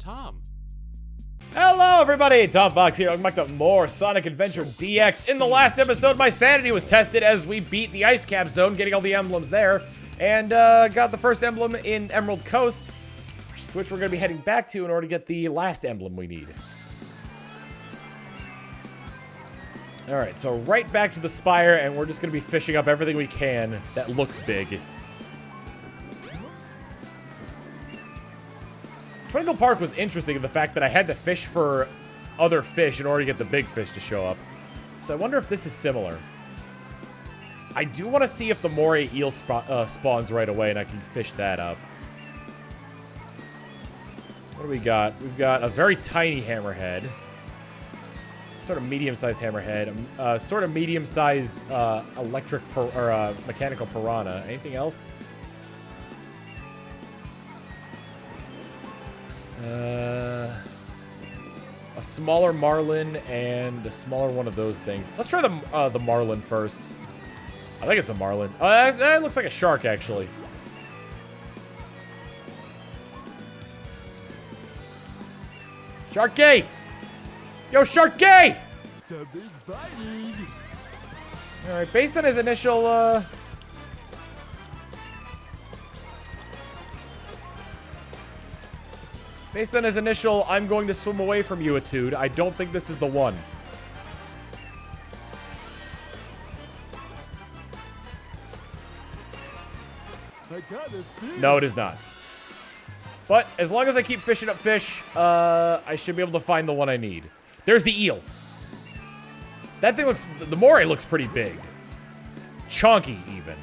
Tom. Hello everybody, Tom Fawkes here. Welcome back to more Sonic Adventure DX. In the last episode, my sanity was tested as we beat the Ice Cap Zone, getting all the emblems there, and got the first emblem in Emerald Coast, which we're going to be heading back to in order to get the last emblem we need. Alright, so right back to the Spire, and we're just going to be fishing up everything we can that looks big. Twinkle Park was interesting in the fact that I had to fish for other fish in order to get the big fish to show up. So I wonder if this is similar. I do want to see if the moray eel spawns right away and I can fish that up. What do we got? We've got a very tiny hammerhead. Sort of medium-sized hammerhead. Sort of medium-sized mechanical piranha. Anything else? A smaller Marlin and a smaller one of those things. Let's try the Marlin first. I think it's a Marlin. Oh, that looks like a shark, actually. Sharky! Yo, Sharky! Alright, based on his initial, based on his initial, I'm going to swim away from you attitude, I don't think this is the one. No, it is not. But as long as I keep fishing up fish, I should be able to find the one I need. There's the eel. That thing looks, the moray looks pretty big. Chunky, even.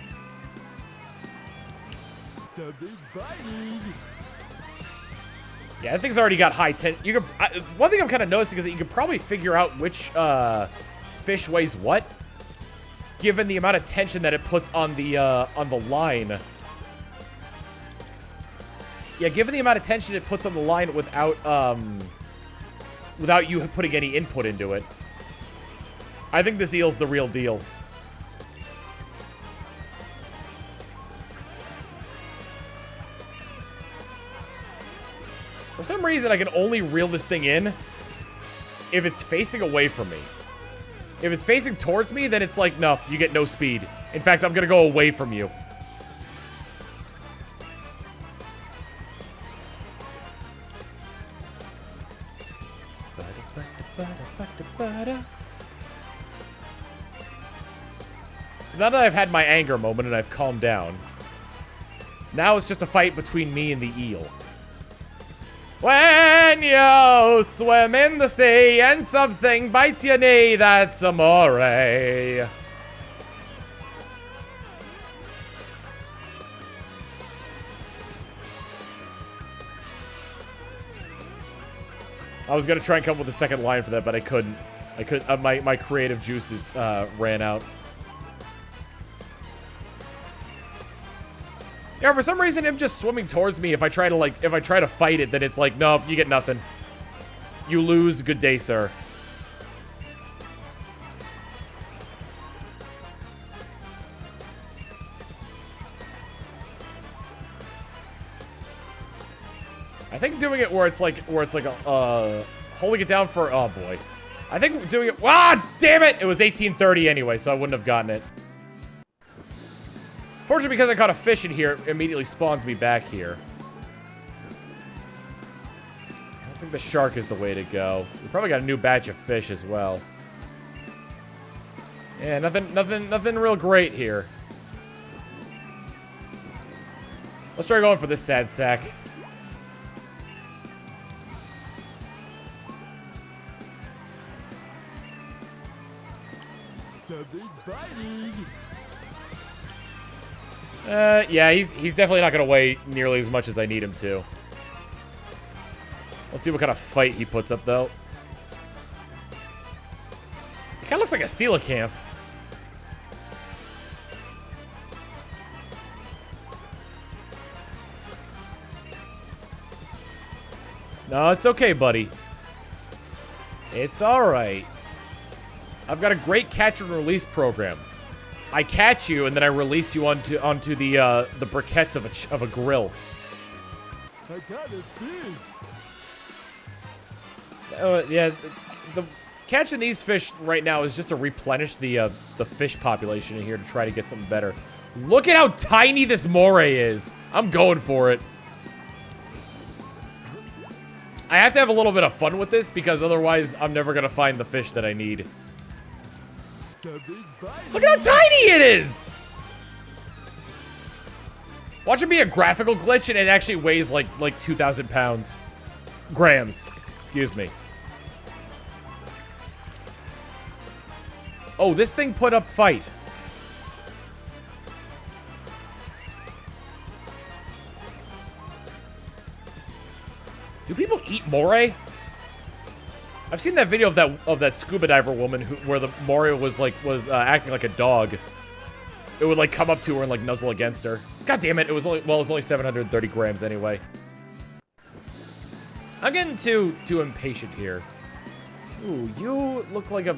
Yeah, that thing's already got high tension. One thing I'm kind of noticing is that you can probably figure out which fish weighs what, given the amount of tension that it puts on the line. Yeah, given the amount of tension it puts on the line without you putting any input into it. I think this eel's the real deal. For some reason, I can only reel this thing in if it's facing away from me. If it's facing towards me, then it's like, no, you get no speed. In fact, I'm gonna go away from you. Now that I've had my anger moment and I've calmed down, now it's just a fight between me and the eel. When you swim in the sea and something bites your knee, that's a moray. I was gonna try and come up with a second line for that, but I couldn't. My creative juices ran out. Yeah, for some reason, him just swimming towards me, if I try to fight it, then it's like, nope, you get nothing. You lose. Good day, sir. I think doing it where it's like holding it down for, oh boy. I think doing it, ah, damn it! It was 1830 anyway, so I wouldn't have gotten it. Fortunately, because I caught a fish in here, it immediately spawns me back here. I don't think the shark is the way to go. We probably got a new batch of fish as well. Yeah, nothing real great here. Let's try going for this sad sack. Yeah, he's definitely not gonna weigh nearly as much as I need him to. Let's see what kind of fight he puts up, though. He kinda looks like a coelacanth. No, it's okay, buddy. It's alright. I've got a great catch and release program. I catch you, and then I release you onto the briquettes of a grill. I got a fish. Yeah, the catching these fish right now is just to replenish the fish population in here to try to get something better. Look at how tiny this moray is. I'm going for it. I have to have a little bit of fun with this because otherwise I'm never gonna find the fish that I need. Look at how tiny it is! Watch it be a graphical glitch and it actually weighs like 2,000 pounds. Grams. Excuse me. Oh, this thing put up fight. Do people eat moray? I've seen that video of that scuba diver woman where the moray was acting like a dog. It would like come up to her and like nuzzle against her. God damn it! It was only 730 grams anyway. I'm getting too impatient here. Ooh, you look like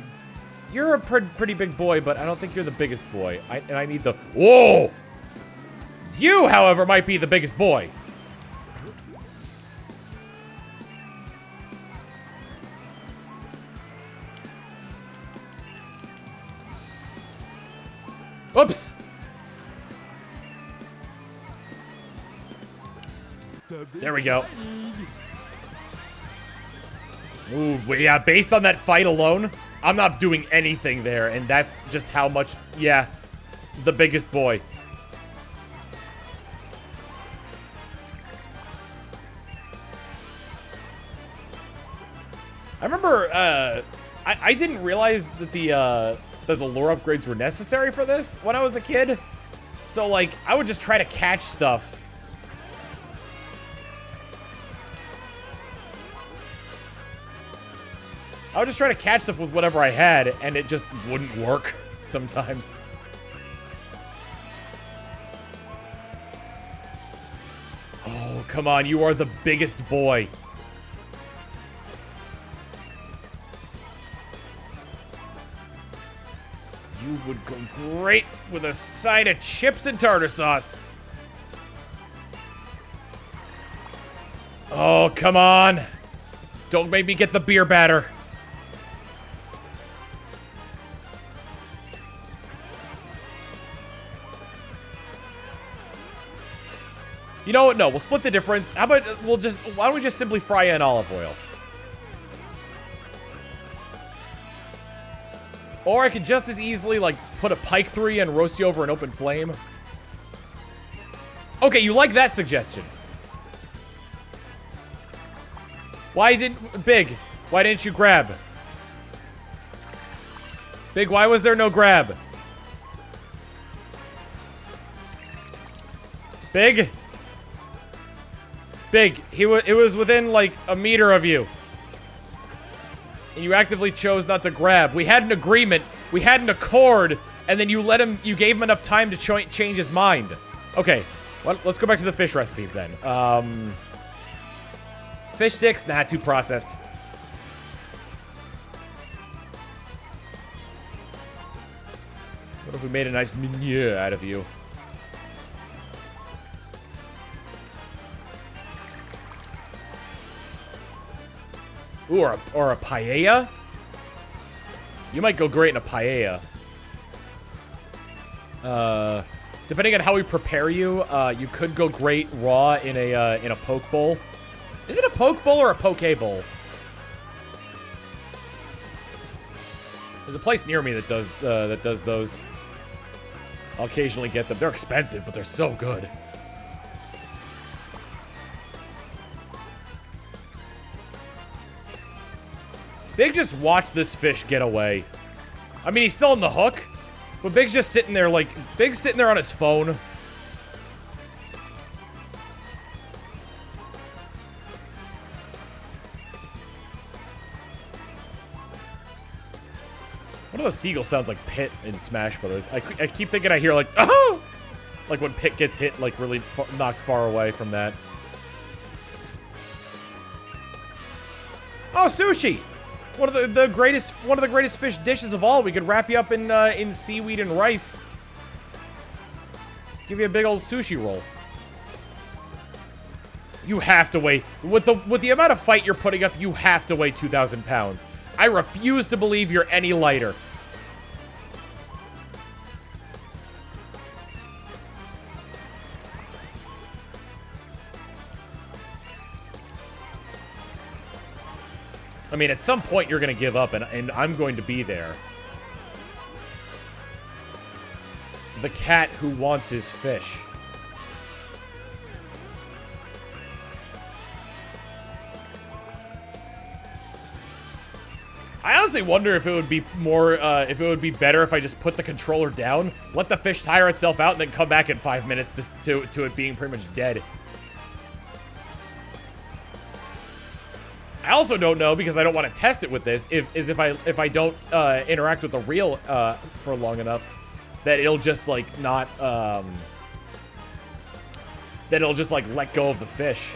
you're a pretty big boy, but I don't think you're the biggest boy. I need the whoa. You, however, might be the biggest boy. Oops! There we go. Ooh, yeah, based on that fight alone, I'm not doing anything there, and that's just how much, yeah, the biggest boy. I remember, I didn't realize that the lure upgrades were necessary for this when I was a kid. So, like, I would just try to catch stuff. I would just try to catch stuff with whatever I had, and it just wouldn't work sometimes. Oh, come on, you are the biggest boy. You would go great with a side of chips and tartar sauce. Oh, come on. Don't make me get the beer batter. You know what? No, we'll split the difference. How about why don't we just simply fry in olive oil? Or I could just as easily, like, put a pike through you and roast you over an open flame. Okay, you like that suggestion. Big, why didn't you grab? Big, why was there no grab? Big? Big, it was within, like, a meter of you. And you actively chose not to grab. We had an agreement. We had an accord. And then you gave him enough time to change his mind. Okay. Well, let's go back to the fish recipes then. Fish sticks? Nah, too processed. What if we made a nice menu out of you? Ooh, or a paella? You might go great in a paella. Depending on how we prepare you, you could go great raw in a poke bowl. Is it a poke bowl or a poke bowl? There's a place near me that does those. I'll occasionally get them. They're expensive, but they're so good. Big just watched this fish get away. I mean, he's still on the hook, but Big's just sitting there like, Big's sitting there on his phone. One of those seagull sounds like Pit in Smash Brothers. I keep thinking I hear like, oh! Like when Pit gets hit, like really knocked far away from that. Oh, sushi! One of the greatest fish dishes of all. We could wrap you up in seaweed and rice. Give you a big old sushi roll. You have to weigh, with the amount of fight you're putting up, you have to weigh 2,000 pounds. I refuse to believe you're any lighter. I mean, at some point you're going to give up, and I'm going to be there. The cat who wants his fish. I honestly wonder if it would be more, if it would be better if I just put the controller down, let the fish tire itself out, and then come back in 5 minutes to it being pretty much dead. I also don't know, because I don't want to test it with this, if I don't interact with the reel for long enough, that it'll just like not that it'll just like let go of the fish.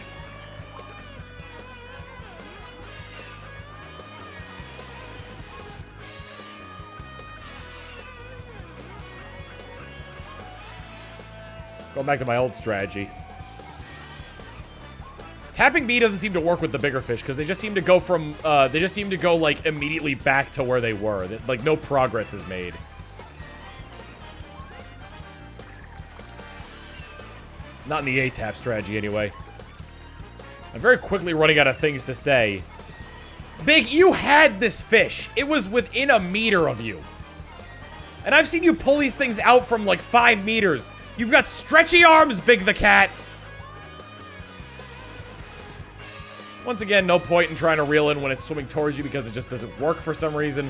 Going back to my old strategy. Tapping B doesn't seem to work with the bigger fish, because they just seem to go from, like, immediately back to where they were. Like, no progress is made. Not in the A-tap strategy, anyway. I'm very quickly running out of things to say. Big, you had this fish. It was within a meter of you. And I've seen you pull these things out from, like, 5 meters. You've got stretchy arms, Big the Cat. Once again, no point in trying to reel in when it's swimming towards you because it just doesn't work for some reason.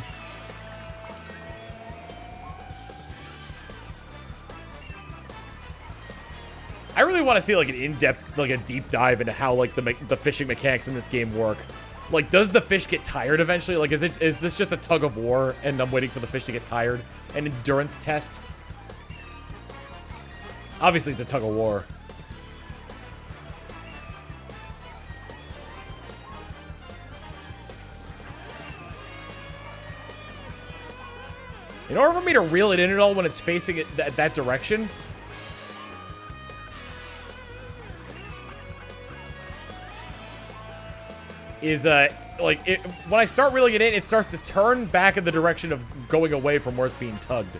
I really want to see like an in-depth, like a deep dive into how like the fishing mechanics in this game work. Like, does the fish get tired eventually? Like, is this just a tug of war and I'm waiting for the fish to get tired? An endurance test? Obviously, it's a tug of war. In order for me to reel it in at all when it's facing it that direction, is, like, when I start reeling it in, it starts to turn back in the direction of going away from where it's being tugged.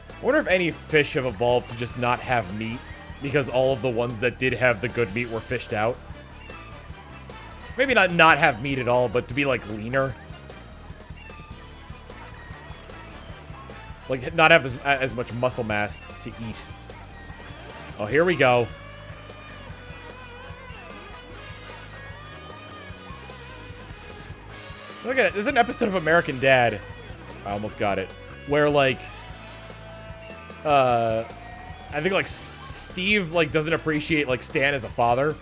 I wonder if any fish have evolved to just not have meat, because all of the ones that did have the good meat were fished out. Maybe not have meat at all, but to be, like, leaner. Like, not have as much muscle mass to eat. Oh, here we go. Look at it. There's an episode of American Dad. I almost got it. Where, like, I think, like, Steve, like, doesn't appreciate, like, Stan as a father.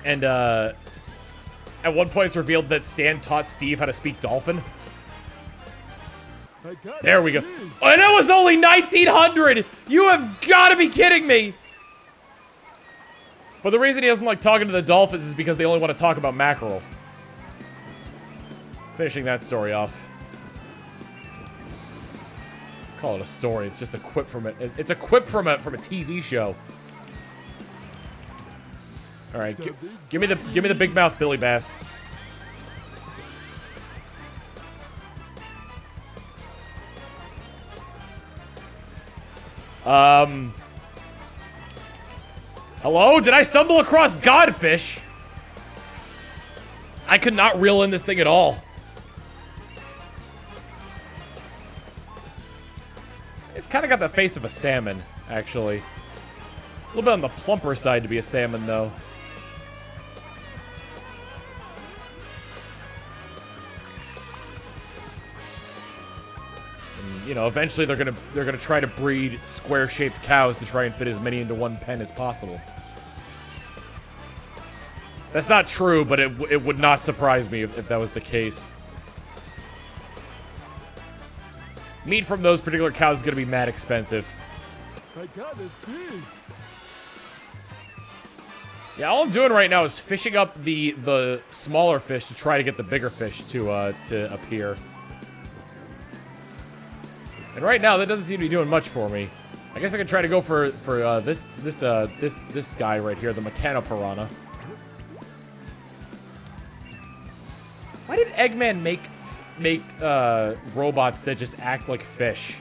And, at one point it's revealed that Stan taught Steve how to speak dolphin. There we go. And it was only 1900! You have got to be kidding me! But the reason he doesn't like talking to the dolphins is because they only want to talk about mackerel. Finishing that story off. Call it a story. It's just a quip from it. It's a quip from a TV show. All right, give me the big mouth Billy Bass. Hello? Did I stumble across Godfish? I could not reel in this thing at all. It's kind of got the face of a salmon, actually. A little bit on the plumper side to be a salmon, though. And, you know, eventually they're gonna try to breed square-shaped cows to try and fit as many into one pen as possible. That's not true, but it would not surprise me if that was the case. Meat from those particular cows is going to be mad expensive. My God, it's big. Yeah, all I'm doing right now is fishing up the smaller fish to try to get the bigger fish to appear. And right now, that doesn't seem to be doing much for me. I guess I could try to go for this guy right here, the Mechano Piranha. Why did Eggman make robots that just act like fish?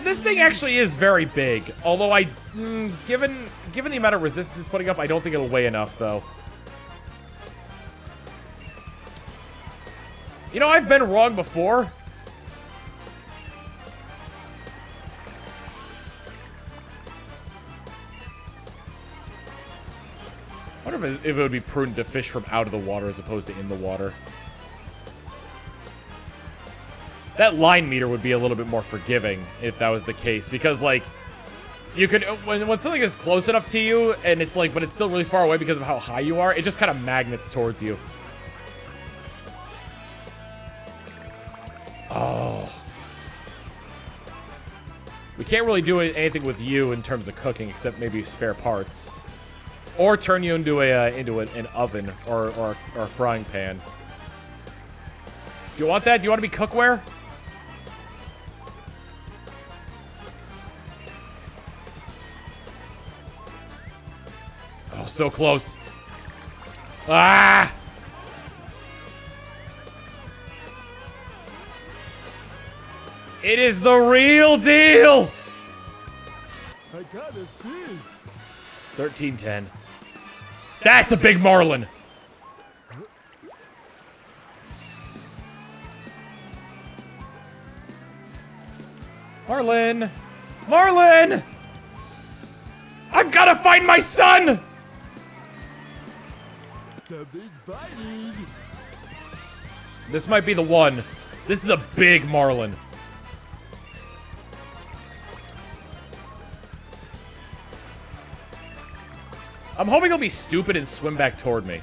This thing actually is very big. Although given the amount of resistance it's putting up, I don't think it'll weigh enough though. You know, I've been wrong before. I wonder if it would be prudent to fish from out of the water as opposed to in the water. That line meter would be a little bit more forgiving if that was the case, because like you could when something is close enough to you and it's like, but it's still really far away because of how high you are, it just kind of magnets towards you. Oh, we can't really do anything with you in terms of cooking except maybe spare parts, or turn you into an oven or a frying pan. Do you want that? Do you want to be cookware? Oh, so close. Ah! It is the real deal! I gotta see. 1310. That's a big Marlin! Marlin! Marlin! I've gotta find my son! Something's biting. This might be the one. This is a big Marlin. I'm hoping he'll be stupid and swim back toward me.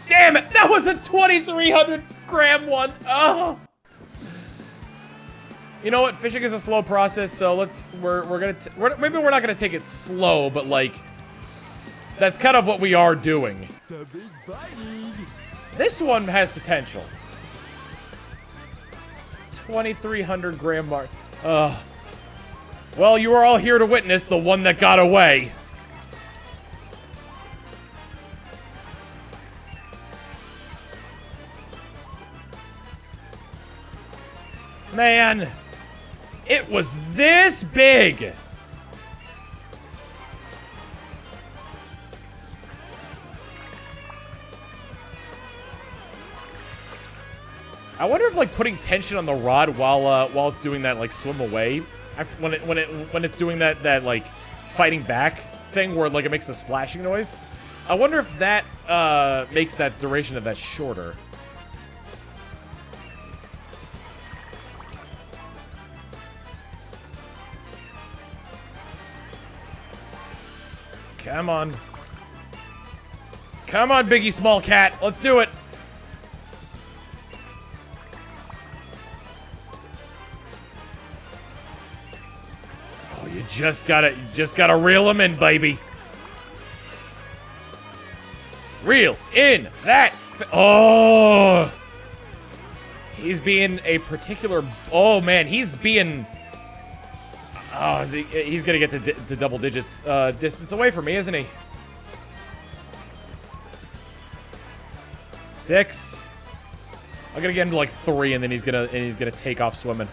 Damn it! That was a 2,300 gram one! Oh! You know what? Fishing is a slow process, so maybe we're not gonna take it slow, but like, that's kind of what we are doing. Something's biting. This one has potential. 2,300 gram mark. Well, you are all here to witness the one that got away. Man, it was this big. I wonder if like putting tension on the rod while it's doing that like swim away, after when it's doing that like fighting back thing where like it makes a splashing noise. I wonder if that makes that duration of that shorter. Come on. Come on, Biggie Small Cat. Let's do it. Oh, you just gotta reel him in, baby. Reel in that. Oh. He's being a particular. Oh, man. He's being. Oh, he's gonna get to double digits distance away from me, isn't he? 6. I'm gonna get him to like 3, and then he's gonna take off swimming.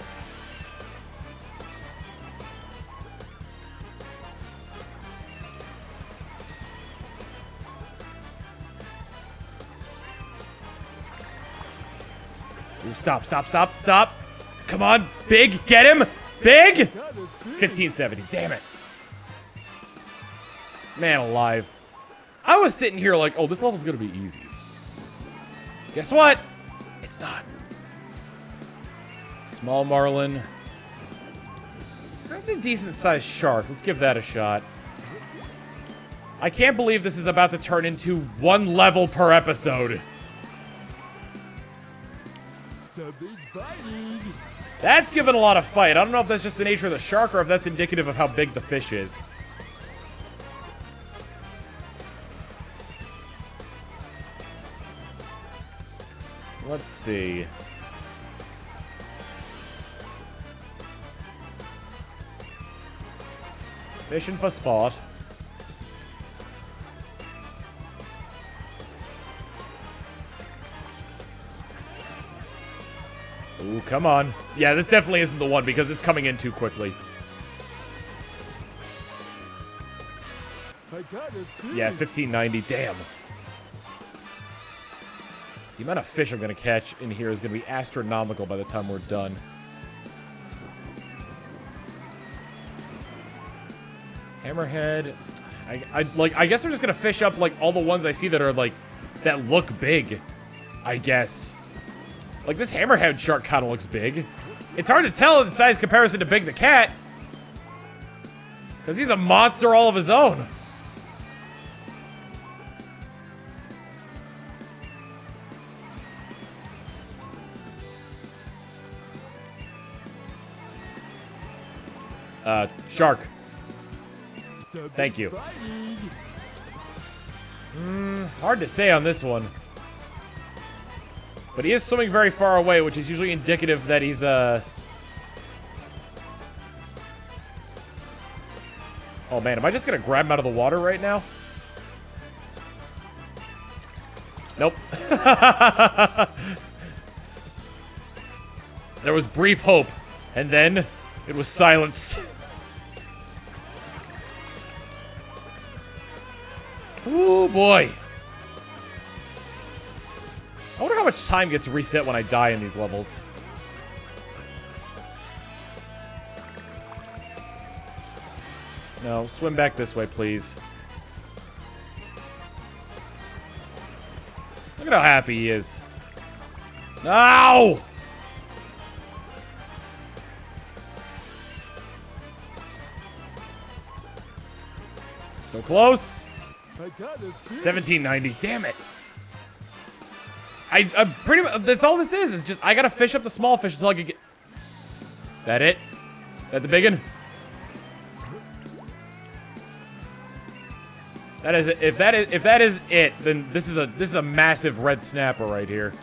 Ooh, stop. Come on, Big, get him! Big! 1570, damn it. Man alive. I was sitting here like, oh, this level's gonna be easy. Guess what? It's not. Small Marlin. That's a decent sized shark. Let's give that a shot. I can't believe this is about to turn into 1 level per episode. Something's biting. That's given a lot of fight. I don't know if that's just the nature of the shark or if that's indicative of how big the fish is. Let's see. Fishing for sport. Ooh, come on. Yeah, this definitely isn't the one because it's coming in too quickly. I got a fish. Yeah, 1590. Damn. The amount of fish I'm going to catch in here is going to be astronomical by the time we're done. Hammerhead. I guess I'm just going to fish up, like, all the ones I see that are, like, that look big. I guess. Like, this Hammerhead Shark kind of looks big. It's hard to tell in size comparison to Big the Cat. Because he's a monster all of his own. Shark. Thank you. Hard to say on this one. But he is swimming very far away, which is usually indicative that he's, Oh man, am I just gonna grab him out of the water right now? Nope. There was brief hope, and then it was silenced. Ooh, boy. I wonder how much time gets reset when I die in these levels. No, swim back this way, please. Look at how happy he is. No! So close. I got a fish. 1790. Damn it. I'm pretty much, that's all this is just, I gotta fish up the small fish until I can get... That it? That the big one? That is it. If that is it, then this is a massive red snapper right here.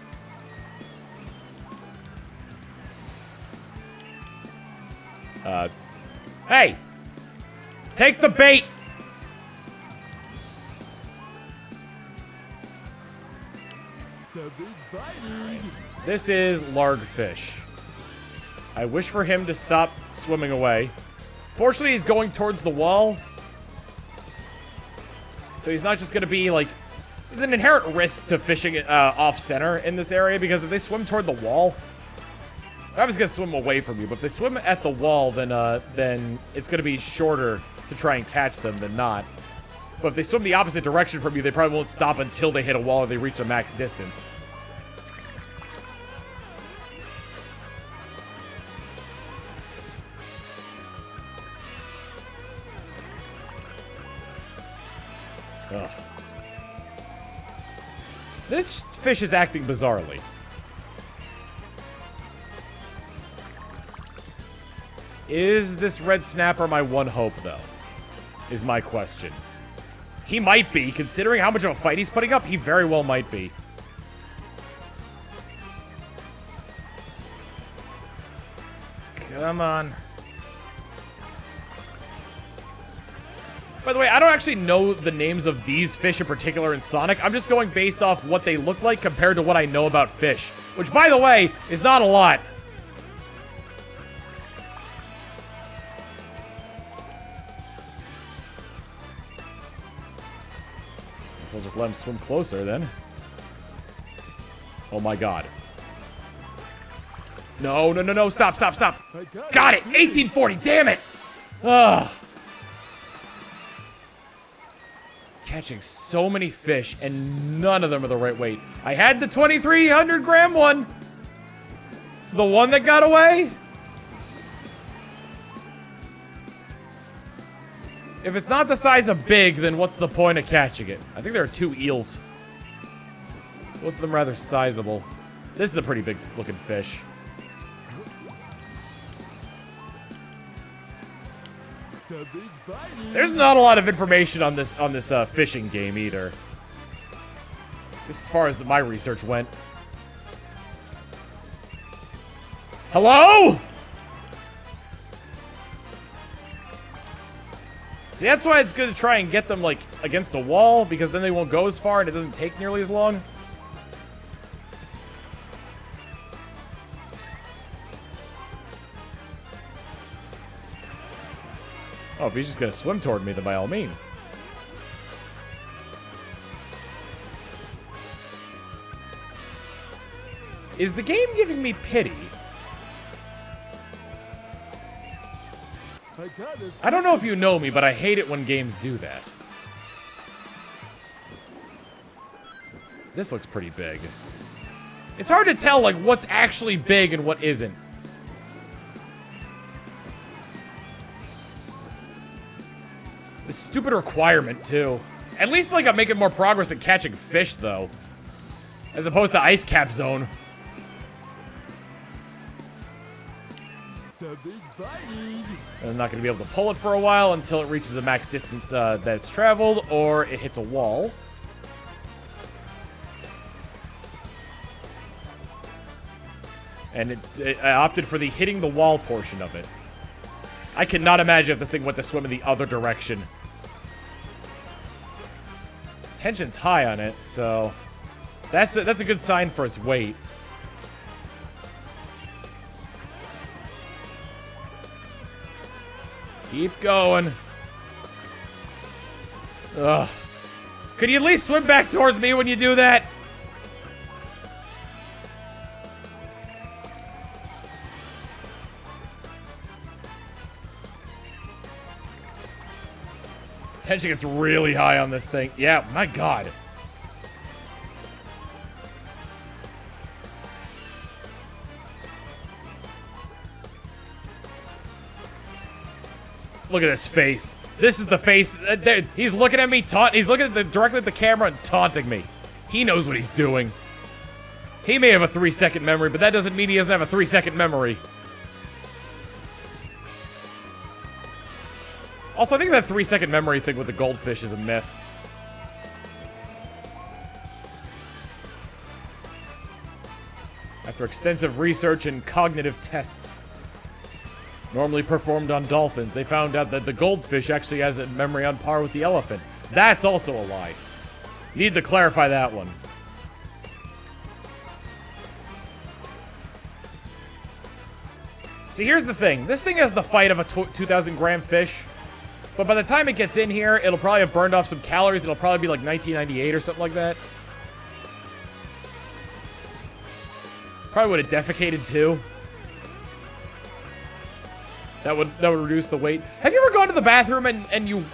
Hey! Take the bait! Something's biting. This is largfish. I wish for him to stop swimming away. Fortunately, he's going towards the wall. So he's not just going to be, like... There's an inherent risk to fishing off-center in this area, because if they swim toward the wall... I was going to swim away from you, but if they swim at the wall, then it's going to be shorter to try and catch them than not. But if they swim the opposite direction from you, they probably won't stop until they hit a wall or they reach a max distance. Ugh. This fish is acting bizarrely. Is this red snapper my one hope, though? Is my question. He might be, considering how much of a fight he's putting up, he very well might be. Come on. By the way, I don't actually know the names of these fish in particular in Sonic. I'm just going based off what they look like compared to what I know about fish. Which, by the way, is not a lot. Guess I'll just let him swim closer then. Oh my god. No, no, no, no, stop, stop, stop. Got it! 1840, damn it! Ugh. Catching so many fish, and none of them are the right weight. I had the 2,300 gram one. The one that got away. If it's not the size of big, then what's the point of catching it? I think there are 2 eels. Both of them rather sizable. This is a pretty big looking fish. There's not a lot of information on this fishing game either. As far as my research went. Hello? See, that's why it's good to try and get them, like, against a wall, because then they won't go as far and it doesn't take nearly as long. Oh, if he's just gonna swim toward me, then by all means. Is the game giving me pity? I don't know if you know me, but I hate it when games do that. This looks pretty big. It's hard to tell, like, what's actually big and what isn't. This stupid requirement, too. At least, like, I'm making more progress at catching fish, though. As opposed to Ice Cap Zone. I'm not going to be able to pull it for a while until it reaches a max distance that it's traveled, or it hits a wall. And I opted for the hitting the wall portion of it. I cannot imagine if this thing went to swim in the other direction. Tension's high on it, so that's a good sign for its weight. Keep going. Ugh. Could you at least swim back towards me when you do that? Tension gets really high on this thing. Yeah, my god. Look at this face. This is the face. He's looking at me, he's looking at directly at the camera and taunting me. He knows what he's doing. He may have a 3-second memory, but that doesn't mean he doesn't have a 3-second memory. Also, I think that 3-second memory thing with the goldfish is a myth. After extensive research and cognitive tests, normally performed on dolphins, they found out that the goldfish actually has a memory on par with the elephant. That's also a lie. You need to clarify that one. See, here's the thing. This thing has the fight of a 2,000-gram fish. But by the time it gets in here, it'll probably have burned off some calories. It'll probably be like 1998 or something like that. Probably would have defecated too. That would reduce the weight. Have you ever gone to the bathroom and you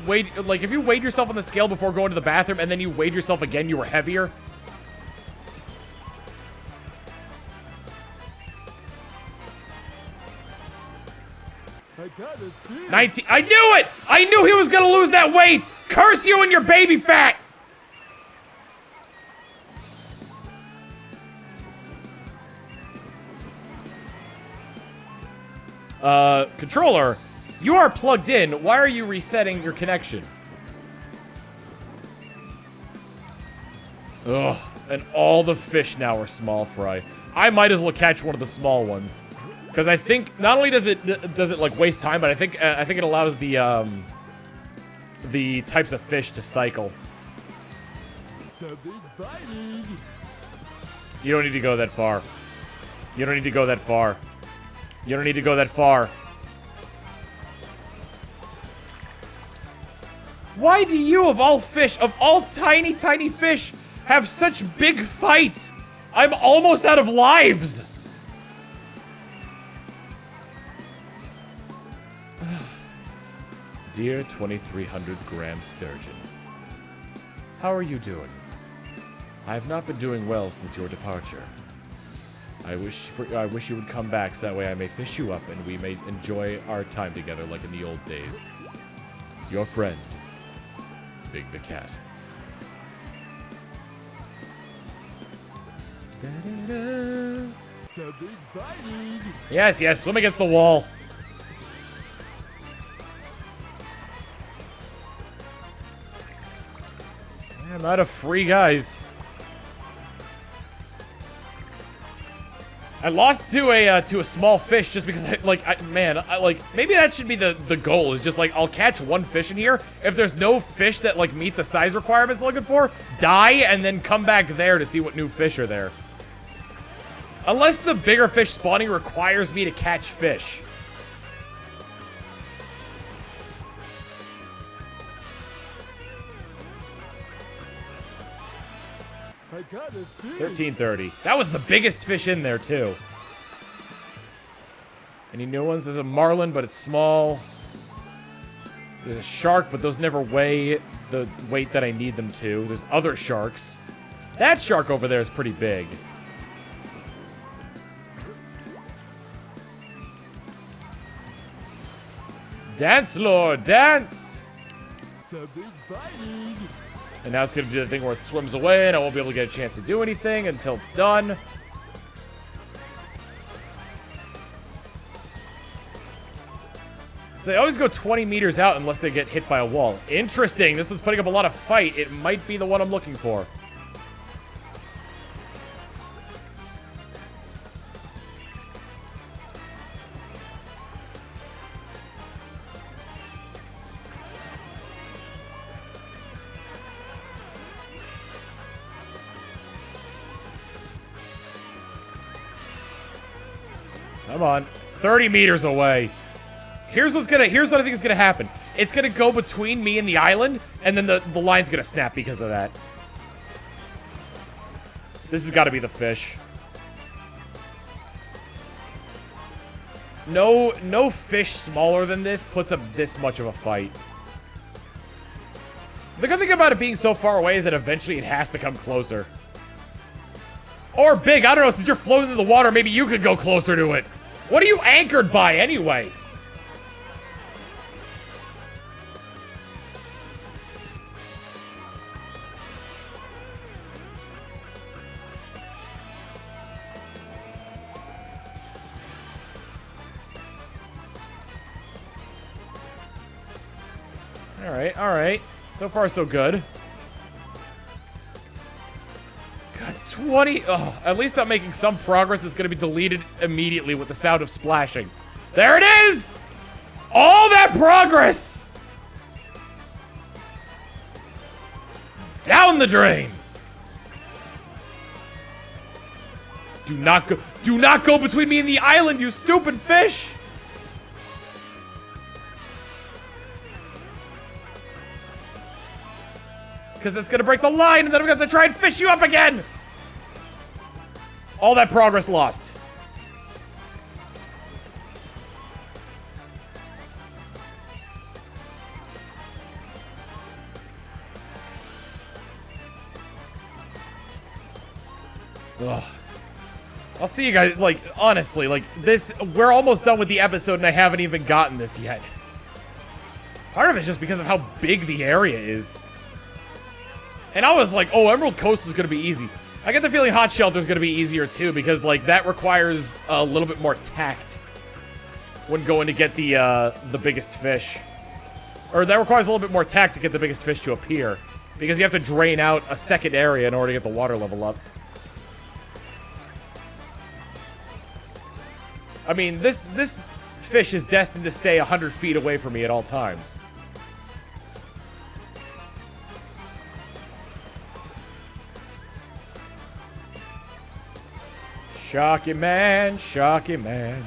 weighed, like, if you weighed yourself on the scale before going to the bathroom and then you weighed yourself again, you were heavier? I got it. 19. I knew it! I knew he was gonna lose that weight! Curse you and your baby fat! Controller, you are plugged in. Why are you resetting your connection? Ugh, and all the fish now are small fry. I might as well catch one of the small ones. Because I think not only does it like waste time, but I think it allows the types of fish to cycle. You don't need to go that far. You don't need to go that far. You don't need to go that far. Why do you, of all fish, of all tiny, tiny fish, have such big fights? I'm almost out of lives. Dear 2,300-gram sturgeon, how are you doing? I have not been doing well since your departure. I wish you would come back so that way I may fish you up and we may enjoy our time together like in the old days. Your friend, Big the Cat. Yes, yes, swim against the wall. I'm out of free guys. I lost to a small fish just because maybe that should be the goal, is just like, I'll catch one fish in here. If there's no fish that like meet the size requirements I'm looking for, die and then come back there to see what new fish are there. Unless the bigger fish spawning requires me to catch fish. I got a fish. 1330. That was the biggest fish in there, too. Any new ones? There's a marlin, but it's small. There's a shark, but those never weigh the weight that I need them to. There's other sharks. That shark over there is pretty big. Dance, Lord, dance! Something's biting. And now it's gonna do the thing where it swims away and I won't be able to get a chance to do anything until it's done. So they always go 20 meters out unless they get hit by a wall. Interesting, this is putting up a lot of fight. It might be the one I'm looking for. Come on, 30 meters away. Here's what I think is gonna happen. It's gonna go between me and the island, and then the line's gonna snap because of that. This has gotta be the fish. No fish smaller than this puts up this much of a fight. The good thing about it being so far away is that eventually it has to come closer. Or big, I don't know, since you're floating in the water, maybe you could go closer to it. What are you anchored by, anyway? Alright. So far, so good. God, 20. Oh, at least I'm making some progress. It's going to be deleted immediately with the sound of splashing. There it is! All that progress! Down the drain! Do not go between me and the island, you stupid fish! Because that's going to break the line, and then I'm going to have to try and fish you up again! All that progress lost. Ugh. I'll see you guys, like, honestly, like, this, we're almost done with the episode and I haven't even gotten this yet. Part of it's just because of how big the area is. And I was like, oh, Emerald Coast is gonna be easy. I get the feeling Hot Shelter is gonna be easier too, because, like, that requires a little bit more tact when going to get the biggest fish. Or that requires a little bit more tact to get the biggest fish to appear, because you have to drain out a second area in order to get the water level up. I mean, this fish is destined to stay 100 feet away from me at all times. Sharky man, Sharky man.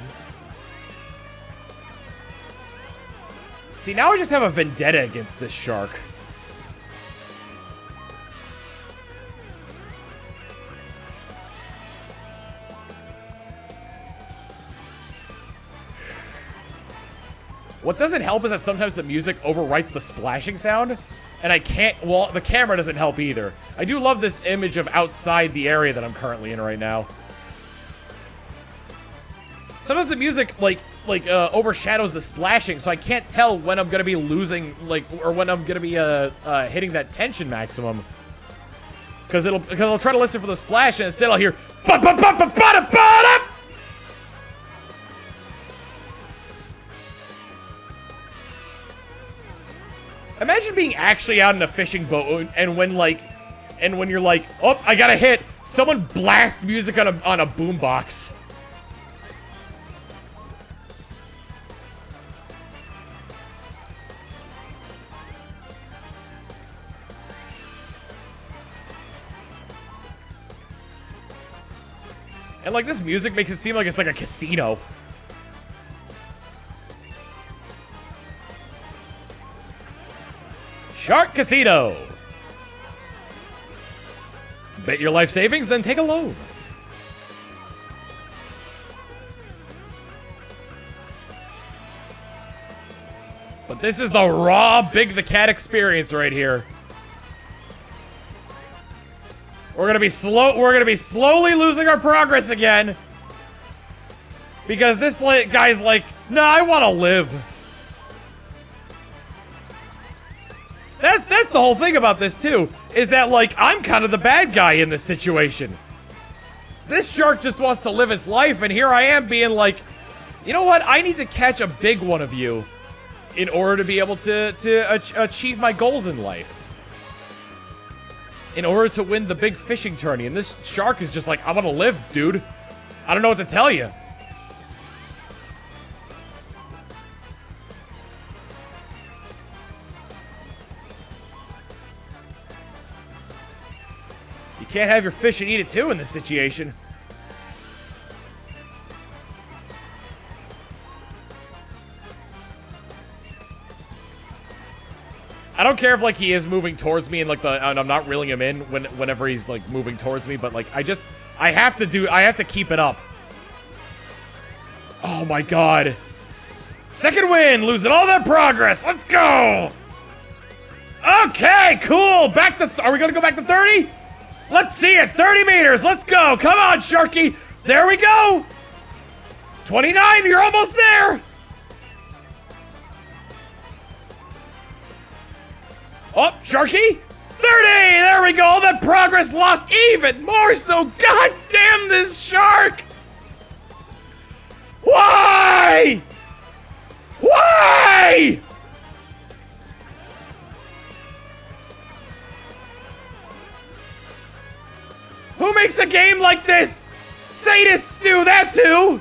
See, now I just have a vendetta against this shark. What doesn't help is that sometimes the music overwrites the splashing sound, and I can't, well, the camera doesn't help either. I do love this image of outside the area that I'm currently in right now. Sometimes the music, overshadows the splashing, so I can't tell when I'm gonna be losing, or when I'm gonna be, hitting that tension maximum. Because I'll try to listen for the splash, and instead I'll hear ba-ba-ba-ba-ba-da-ba-da! Imagine being actually out in a fishing boat, and when you're like, oh, I got a hit, someone blasts music on a boombox. And like this music makes it seem like it's like a casino. Shark Casino. Bet your life savings, then take a loan. But this is the raw Big the Cat experience right here. We're gonna be slowly losing our progress again. Because this guy's like, nah, I wanna live. That's the whole thing about this too, is that like, I'm kind of the bad guy in this situation. This shark just wants to live its life, and here I am being like, you know what, I need to catch a big one of you in order to be able to achieve my goals in life. In order to win the big fishing tourney. And this shark is just like, I want to live, dude. I don't know what to tell you. You can't have your fish and eat it too in this situation. I don't care if like he is moving towards me and like and I'm not reeling him in whenever he's like moving towards me, but like I have to keep it up. Oh my god. Second win, losing all that progress. Let's go. Okay, cool. Are we gonna go back to 30? Let's see it. 30 meters. Let's go. Come on, Sharky. There we go. 29, you're almost there. Oh, Sharky! 30! There we go! All that progress lost even more so! God damn this shark! Why? Why? Who makes a game like this? Sadists do that too!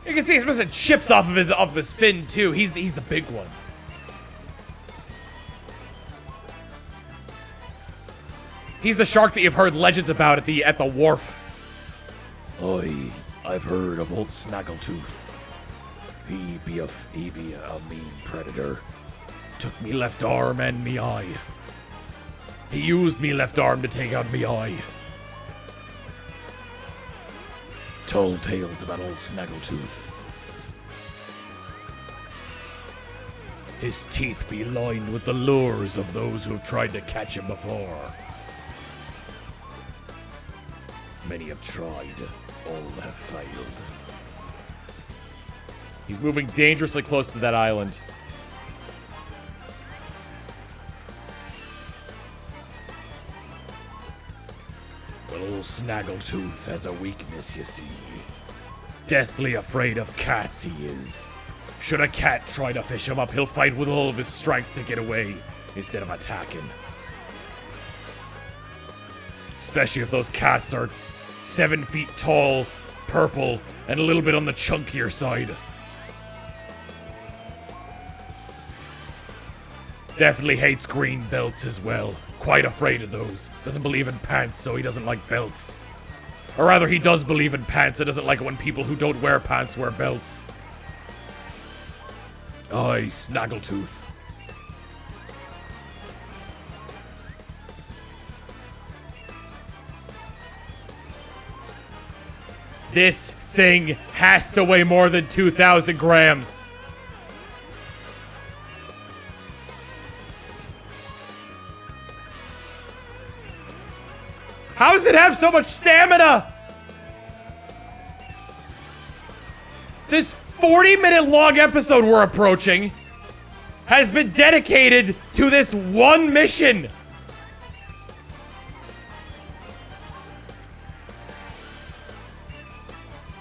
You can see he's missing chips off of his fin too. He's the big one. He's the shark that you've heard legends about at the wharf. I've heard of old Snaggletooth. He be a mean predator. Took me left arm and me eye. He used me left arm to take out me eye. Told tales about old Snaggletooth. His teeth be lined with the lures of those who have tried to catch him before. Many have tried, all have failed. He's moving dangerously close to that island. Well, old Snaggletooth has a weakness, you see. Deathly afraid of cats, he is. Should a cat try to fish him up, he'll fight with all of his strength to get away instead of attacking. Especially if those cats are 7 feet tall, purple, and a little bit on the chunkier side. Definitely hates green belts as well. Quite afraid of those. Doesn't believe in pants, so he doesn't like belts. Or rather, he does believe in pants. He doesn't like it when people who don't wear pants wear belts. Aye, Snaggletooth. This thing has to weigh more than 2,000 grams. How does it have so much stamina? This 40-minute long episode we're approaching has been dedicated to this one mission.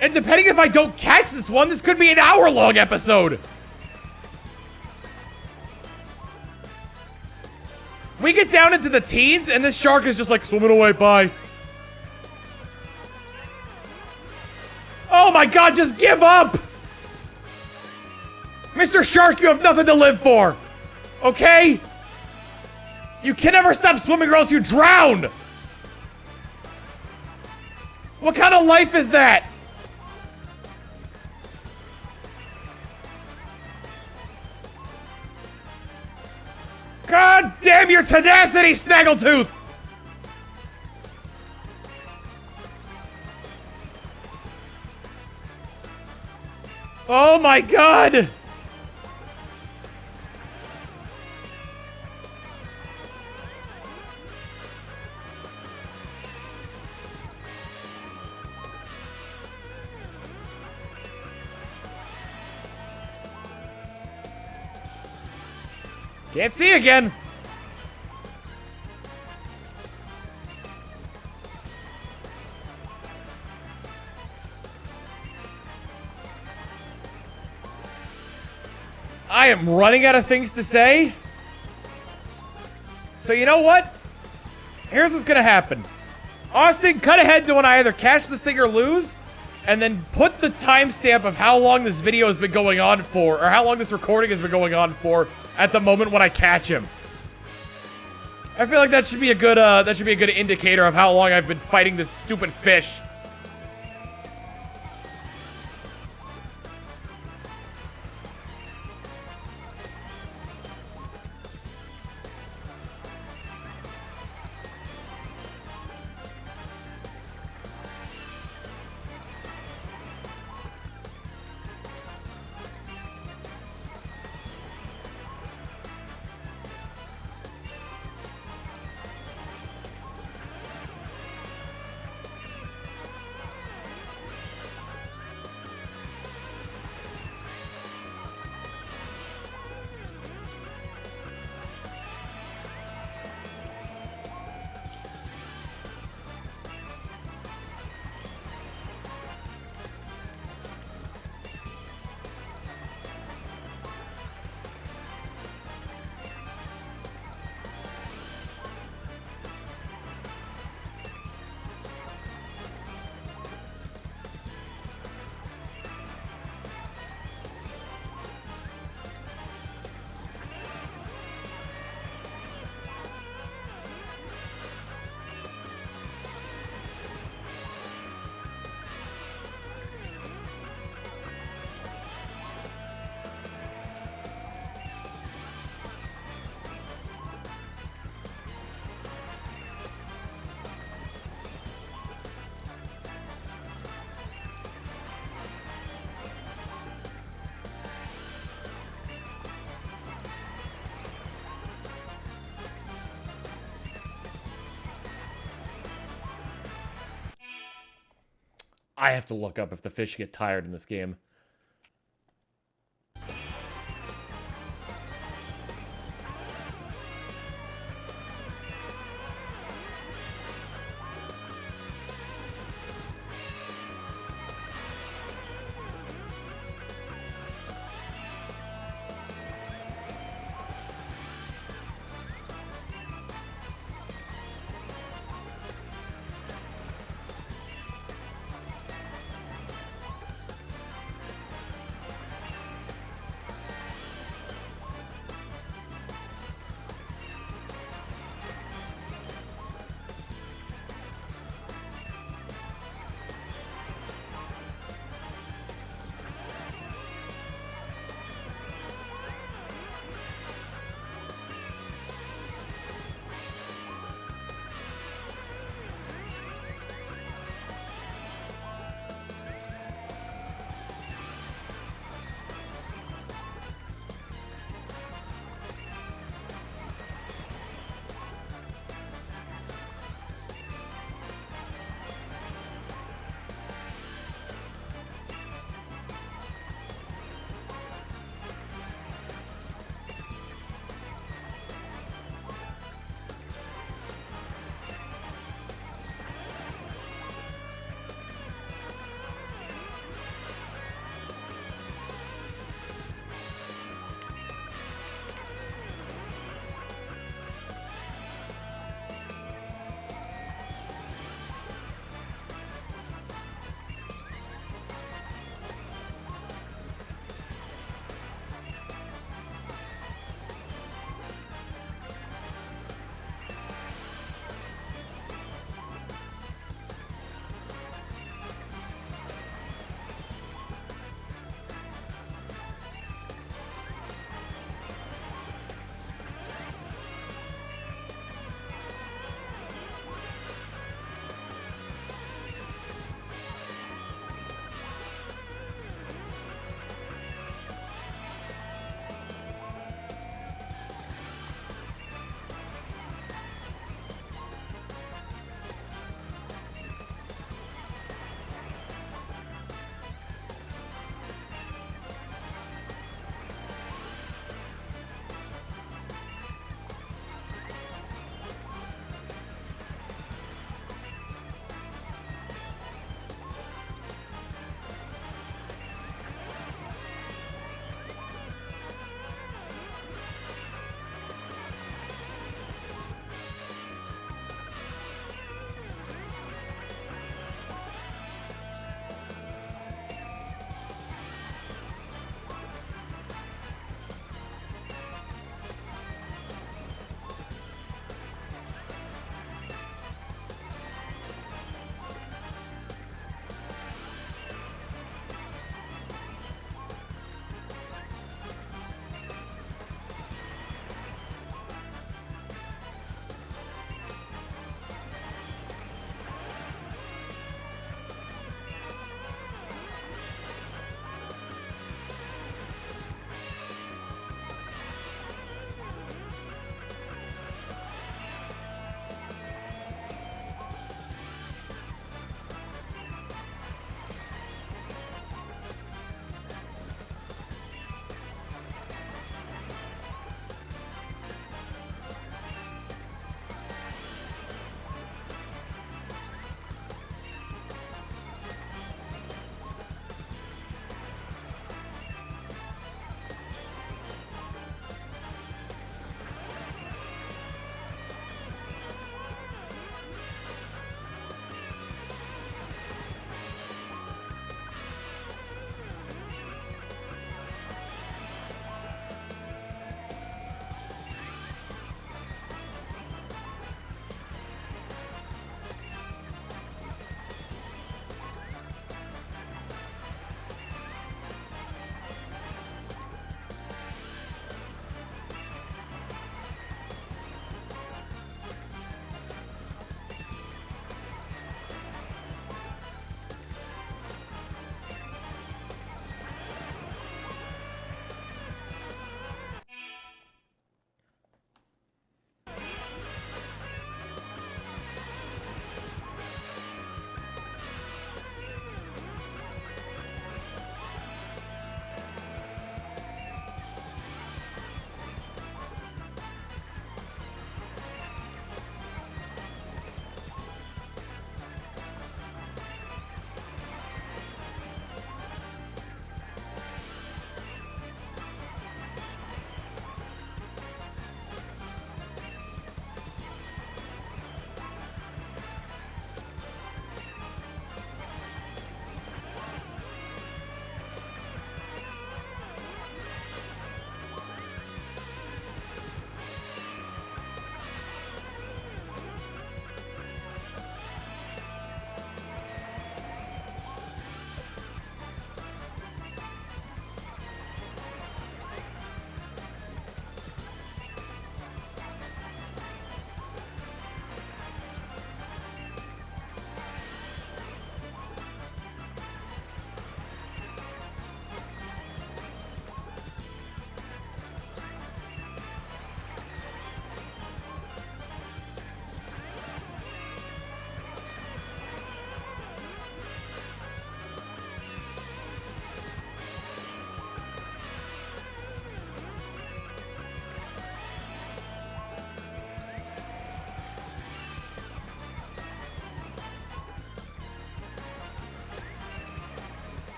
And depending if I don't catch this one, this could be an hour-long episode. We get down into the teens, and this shark is just like, swimming away, bye. Oh my god, just give up! Mr. Shark, you have nothing to live for. Okay? You can never stop swimming or else you drown! What kind of life is that? God damn your tenacity, Snaggletooth! Oh my god! Can't see again. I am running out of things to say. So you know what? Here's what's gonna happen. Austin, cut ahead to when I either catch this thing or lose, and then put the timestamp of how long this video has been going on for, or how long this recording has been going on for, at the moment when I catch him. I feel like that should be a good indicator of how long I've been fighting this stupid fish. I have to look up if the fish get tired in this game.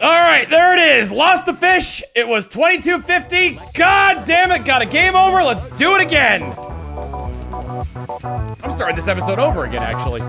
All right, there it is. Lost the fish. It was 2250. God damn it. Got a game over. Let's do it again. I'm starting this episode over again, actually.